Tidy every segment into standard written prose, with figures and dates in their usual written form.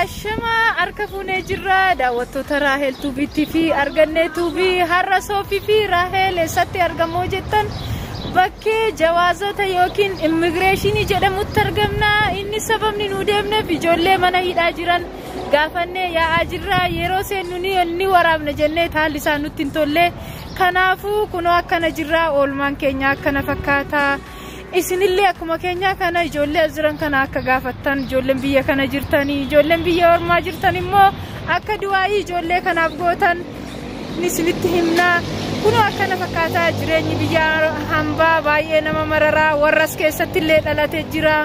Ashama arkafune jirra daawwattoota Raahel Tuubiitti fi argannee tuubii har'a Soofii fi Raahel eessatti argamoo jettan bakkee jawaazota yookiin immigireeshinii jedhamutti argamna. Inni sababni nu deemneef ijoollee mana hidhaa jiran gaafannee yaa'aa jirra. Yeroo seennuuni inni waraabna jennee haalli isaa nutti hin tolle. Kanaafuu kunoo akkana jirra, oolmaan keenya akkana fakkaata. Isinillee akkuma keenya kana ijoollee jiran kana akka gaafattan, ijoolleen biyya kana jirtanii, ijoolleen biyya ormaa jirtan immoo akka du'aayii ijoollee kanaaf gootan isinitti himna. Kunoo akkana fakkaata jireenyi biyya hambaa baay'ee nama mararaa. Warra as keessatti illee dhalatee jira,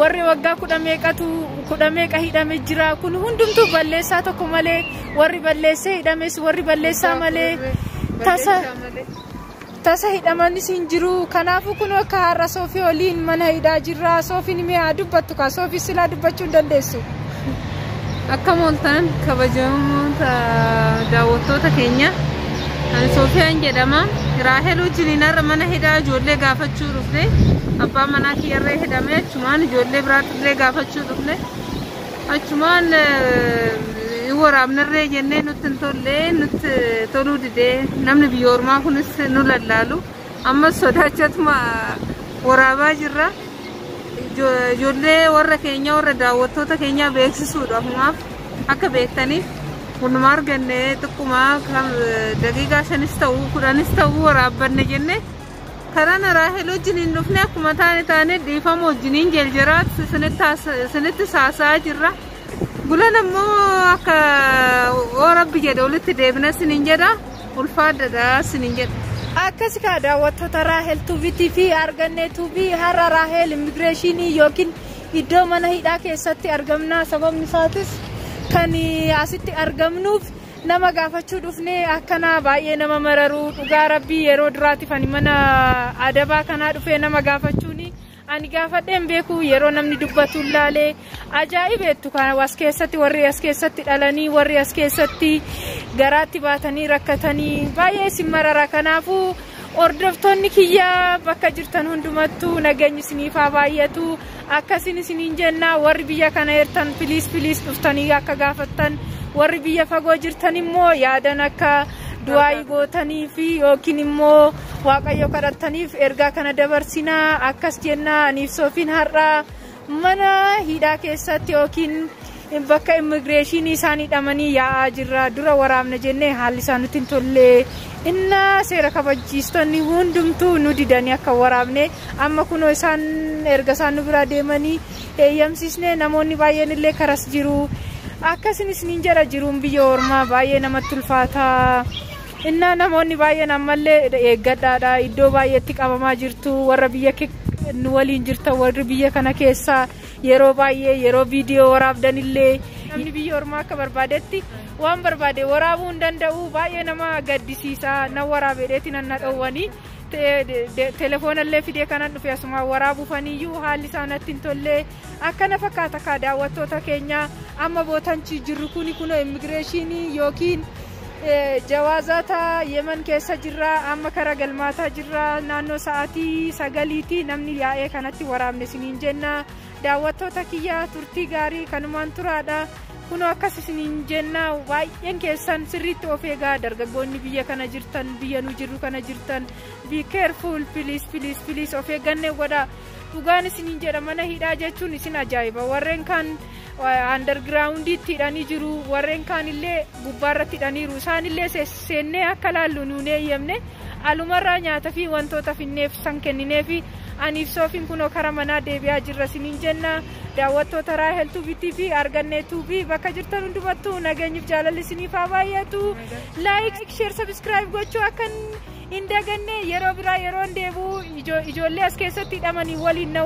warri waggaa kudha meeqa hidhame jira. Kun hundumtuu balleessaa tokko malee, warri balleessee hidhames warri balleessaa malee tasa hidhamanis hin jiru. Kanaafuu kun akka har'a Soofii waliin mana hidhaa jirra. Soofiin mi'a dubbattu ka Soofii silaa dubbachuu hin dandeessu. Akka mooltan kabajamoota daawwattoota keenya, ani Soofiyaan jedhama. Raahel wajjin har'a mana hidhaa ijoollee gaafachuu dhufne. Abbaa manaa kiyyarree hidhame achumaan ijoollee biraattillee gaafachuu dhufne. Achumaan waraabnarree jennee nutti hin tolle, nutti toluu didee namni biyya ormaa kunis nu lallaalu. Ammas sodaachatuma waraabaa jirra. Ijoollee warra keenya, warra daawwattoota keenya beeksisuudhaaf akka beektaniif kunuma arganne xiqquma daqiiqaa 5 ta'uu 10 ta'uu waraabbanne jenne karana Raahel wajjin hin dhufne akkuma taane dhiifama wajjiniin jeljeraat isinitti saasaa jirra. Bulan ammoo akka Rabbi jedhe walitti deebina sinin jedha, ulfaadha sinin jedha. Akkasi ka daawwattoota Raahel Tuubiitti fi argannee tuubii har'a Raahel immigireeshinii yookiin iddoo mana hidhaa keessatti argamna. Sababni isaatis kan asitti argamnuuf nama gaafachuu dhufne akkana baay'ee nama mararu. Dhugaa Rabbii yeroo duraatiif ani mana adabaa kanaa dhufee nama gaafachuuni ani gaafadheen beeku. Yeroo namni dubbatu ilaalee ajaa'ibeettu kana as keessatti warri as keessatti dhalanii, warri as keessatti garaatti baatanii rakkatanii baay'ee isin marara. Kanaafuu hordoftoonni kiyya bakka jirtan hundumattuu nageenyi isiniif haa baay'atu. Akkasin isiniin jenna. Warri biyya kana jirtan piliis dhuftanii akka gaafattan, warri biyya fagoo jirtan immoo yaadan akka du'aayii gootanii fi yookiin immoo Waaqayyo kadhattaniif ergaa kana dabarsinaa. Akkas jenna. Aniif Soofiin har'a mana hidhaa keessatti yookiin bakka immigireeshinii isaan hidhamanii yaa'aa jirra. Dura waraabna jennee haalli isaa nutti hin tolle. Inna seera kabachiistonni hundumtuu nu didanii akka waraabne. Amma kunoo isaan erga isaan nu bira deemanii eeyyamsiisne. Namoonni baay'een illee karas jiru. Akkasin isiniin jedha, jiruun biyya ormaa baay'ee namatti ulfaata. Inna namoonni baay'een ammallee eeggadhaadha. Iddoo baay'eetti qabamaa jirtu. Warra biyya nu waliin jirtan warri biyya kana keessa yeroo baay'ee yeroo viidiyoo waraabdanillee namni biyya ormaa akka barbaadetti waan barbaade waraabuu hin danda'u. Baay'ee nama gaddisiisa. Na waraabeedheeti nan dhowwanii telefoonallee fidee kanan dhufe asuma waraabuufaniyyuu haalli isaa natti hin tolle. Akkana fakkaata ka daawwattoota keenya. Amma bootanchi jirru kuni kunoo immigireeshinii yookiin jawaazata Yemen keessa jirra. Amma kara galmaataa jirra. Naannoo sa'aatii 9 namni yaa'ee kanatti waraabne isiniin jenna. Daawwattoota kiyya turtii gaarii kanumaan turaadha. Kunoo akkas isiniin jenna. Baay'een keessan sirriitti of eegaa. Dargaggoonni biyya kana jirtan, biyya nu jirru kana jirtan, be careful please of eeggannee godha. Dhugaan isiniin jedha, mana hidhaa jechuun isin ajaa'iba. Warreen kan undergroundiitti hidhanii jiru, warreen kaan illee gubbaarratti hidhaniiru. Isaan illee seennee akka laallu nuun eeyyamne alumarraa nyaata fi wantoota finneef san kennineefi aniif Soofiin kunoo kara manaa deebi'aa jirra isiniin jenna. Daawwattoota Raahel Tuubiitti fi argannee tuubii bakka jirtan hundumattuu nageenyiif jaalalli isiniif haa baay'atu. Like, share, subscribe gochuu akkan hin daganne. Yeroo biraa yeroo deebi'u ijoollee as keessatti hidhamanii waliin na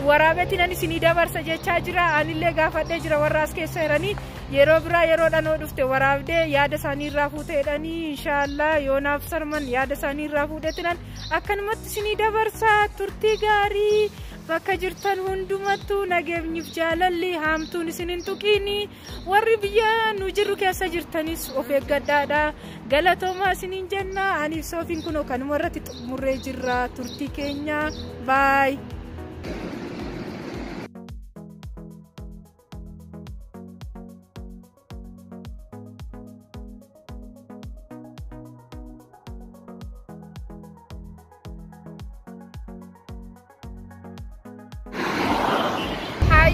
waraabeetiin ani isinii dabarsa jechaa jira. Anillee gaafadhee jira warra as keessa jiranii. Yeroo biraa yeroo dhanoo dhufte waraabdee yaada isaanii irraa fuuteedhanii inshaallah yoo naaf sarman yaada isaanii irraa fuudhetinan akkanumatti isinii dabarsa. Turtii gaarii bakka jirtan hundumattuu nageenyiif jaalalli haamtuun isin hin tuqiini. Warri biyya nu jirru keessa jirtanis of eeggadhaadha. Galatoomaa isiniin jenna. Aniif Soofiin kunoo kanuma irratti xumurree jirra turtii keenya. Bye.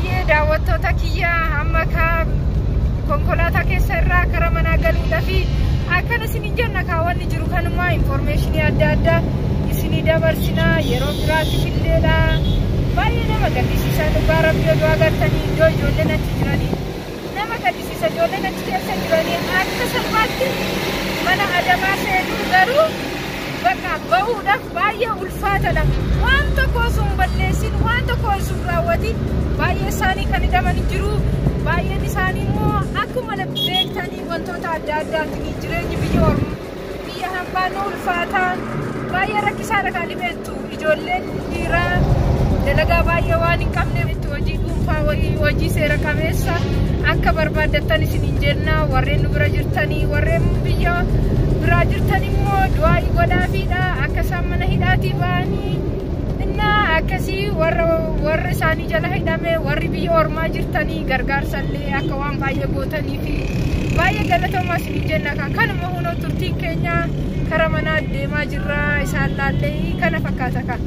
baay'ee daawwattoota kiyya amma konkolaataa keessa irraa karaa manaa galuudhaa fi akkana isiniin jenna kaawwanni jiru kanuma information adda addaa isinii dabarsinaa yeroo biraatti filleedha baay'ee nama gaddisiisa dhugaa rabbii oduu agartanii iddoo ijoolleen achi jiranii nama gaddisiisa ijoolleen achi keessa jiranii akka salphaatti mana adamaa seenuu garuu bakka bahuudhaaf baay'ee ulfaataadha waan tokko osoo hin balleessin waan tokko osoo hin raawwatin baay'ee isaanii kan hidhaman jiru baay'een isaanii immoo akkuma beektanii wantoota adda addaatiin jireenyi biyya hambaan ulfaataa baay'ee rakkisaadha kan dhibeettu ijoolleen dhiiraa dalagaa baay'ee waan hin qabneef itti hojii dhuunfaa hojii seera qabeessa akka barbaaddattan isiniin jenna warreen nu bira jirtanii warreen biyya biraa jirtan immoo du'aa godhaafiidha akka isaan mana hidhaatii ba'anii akkasii warra isaanii jala hidhame warri biyya ormaa jirtanii gargaarsallee akka waan baay'ee gootanii fi baay'ee galatoomaa isiniin jenna kanuma hunoo turtiin keenya karaa manaa deemaa jirra isaan laallee kana fakkaata.